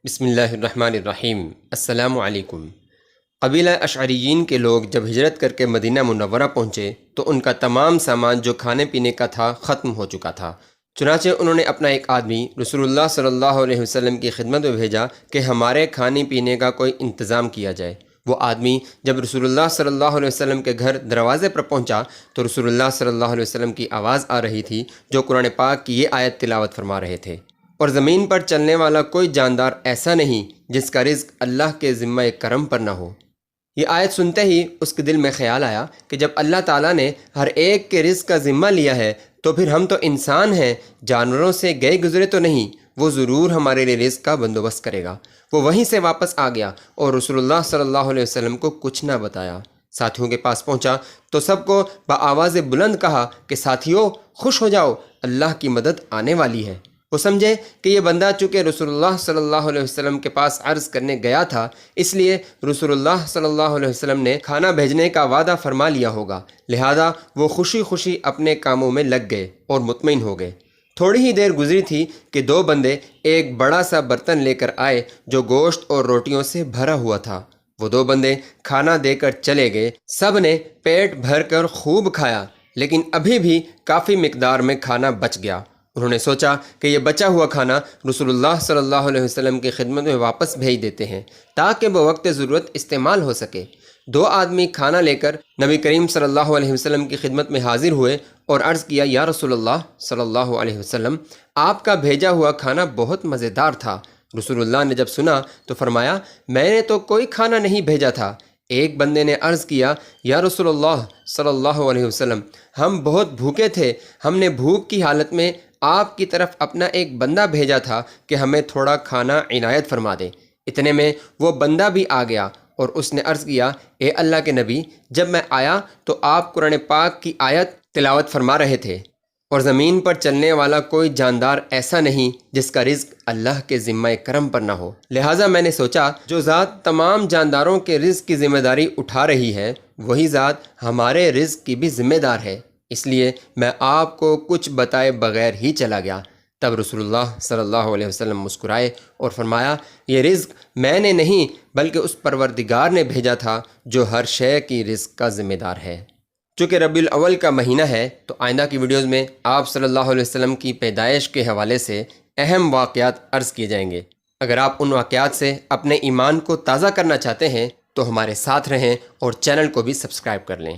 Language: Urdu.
بسم اللہ الرحمن الرحیم۔ السلام علیکم۔ قبیلہ اشعریین کے لوگ جب ہجرت کر کے مدینہ منورہ پہنچے تو ان کا تمام سامان جو کھانے پینے کا تھا ختم ہو چکا تھا۔ چنانچہ انہوں نے اپنا ایک آدمی رسول اللہ صلی اللہ علیہ وسلم کی خدمت میں بھیجا کہ ہمارے کھانے پینے کا کوئی انتظام کیا جائے۔ وہ آدمی جب رسول اللہ صلی اللہ علیہ وسلم کے گھر دروازے پر پہنچا تو رسول اللہ صلی اللہ علیہ وسلم کی آواز آ رہی تھی جو قرآن پاک کی یہ آیت تلاوت فرما رہے تھے، اور زمین پر چلنے والا کوئی جاندار ایسا نہیں جس کا رزق اللہ کے ذمہ کرم پر نہ ہو۔ یہ آیت سنتے ہی اس کے دل میں خیال آیا کہ جب اللہ تعالیٰ نے ہر ایک کے رزق کا ذمہ لیا ہے تو پھر ہم تو انسان ہیں، جانوروں سے گئے گزرے تو نہیں، وہ ضرور ہمارے لیے رزق کا بندوبست کرے گا۔ وہ وہیں سے واپس آ گیا اور رسول اللہ صلی اللہ علیہ وسلم کو کچھ نہ بتایا۔ ساتھیوں کے پاس پہنچا تو سب کو بآواز بلند کہا کہ ساتھیوں خوش ہو جاؤ، اللہ کی مدد آنے والی ہے۔ وہ سمجھے کہ یہ بندہ چونکہ رسول اللہ صلی اللہ علیہ وسلم کے پاس عرض کرنے گیا تھا، اس لیے رسول اللہ صلی اللہ علیہ وسلم نے کھانا بھیجنے کا وعدہ فرما لیا ہوگا، لہذا وہ خوشی خوشی اپنے کاموں میں لگ گئے اور مطمئن ہو گئے۔ تھوڑی ہی دیر گزری تھی کہ دو بندے ایک بڑا سا برتن لے کر آئے جو گوشت اور روٹیوں سے بھرا ہوا تھا۔ وہ دو بندے کھانا دے کر چلے گئے، سب نے پیٹ بھر کر خوب کھایا، لیکن ابھی بھی کافی مقدار میں کھانا بچ گیا۔ انہوں نے سوچا کہ یہ بچا ہوا کھانا رسول اللہ صلی اللہ علیہ وسلم کی خدمت میں واپس بھیج دیتے ہیں تاکہ بوقت ضرورت استعمال ہو سکے۔ دو آدمی کھانا لے کر نبی کریم صلی اللہ علیہ وسلم کی خدمت میں حاضر ہوئے اور عرض کیا، یا رسول اللہ صلی اللہ علیہ وسلم، آپ کا بھیجا ہوا کھانا بہت مزیدار تھا۔ رسول اللہ نے جب سنا تو فرمایا، میں نے تو کوئی کھانا نہیں بھیجا تھا۔ ایک بندے نے عرض کیا، یا رسول اللہ صلی اللہ علیہ وسلم، ہم بہت بھوکے تھے، ہم نے بھوک کی حالت میں آپ کی طرف اپنا ایک بندہ بھیجا تھا کہ ہمیں تھوڑا کھانا عنایت فرما دیں۔ اتنے میں وہ بندہ بھی آ گیا اور اس نے عرض کیا، اے اللہ کے نبی، جب میں آیا تو آپ قرآن پاک کی آیت تلاوت فرما رہے تھے، اور زمین پر چلنے والا کوئی جاندار ایسا نہیں جس کا رزق اللہ کے ذمہ کرم پر نہ ہو، لہٰذا میں نے سوچا جو ذات تمام جانداروں کے رزق کی ذمہ داری اٹھا رہی ہے وہی ذات ہمارے رزق کی بھی ذمہ دار ہے، اس لیے میں آپ کو کچھ بتائے بغیر ہی چلا گیا۔ تب رسول اللہ صلی اللہ علیہ وسلم مسکرائے اور فرمایا، یہ رزق میں نے نہیں بلکہ اس پروردگار نے بھیجا تھا جو ہر شے کی رزق کا ذمہ دار ہے۔ چونکہ ربیع الاول کا مہینہ ہے تو آئندہ کی ویڈیوز میں آپ صلی اللہ علیہ وسلم کی پیدائش کے حوالے سے اہم واقعات عرض کیے جائیں گے۔ اگر آپ ان واقعات سے اپنے ایمان کو تازہ کرنا چاہتے ہیں تو ہمارے ساتھ رہیں اور چینل کو بھی سبسکرائب کر لیں۔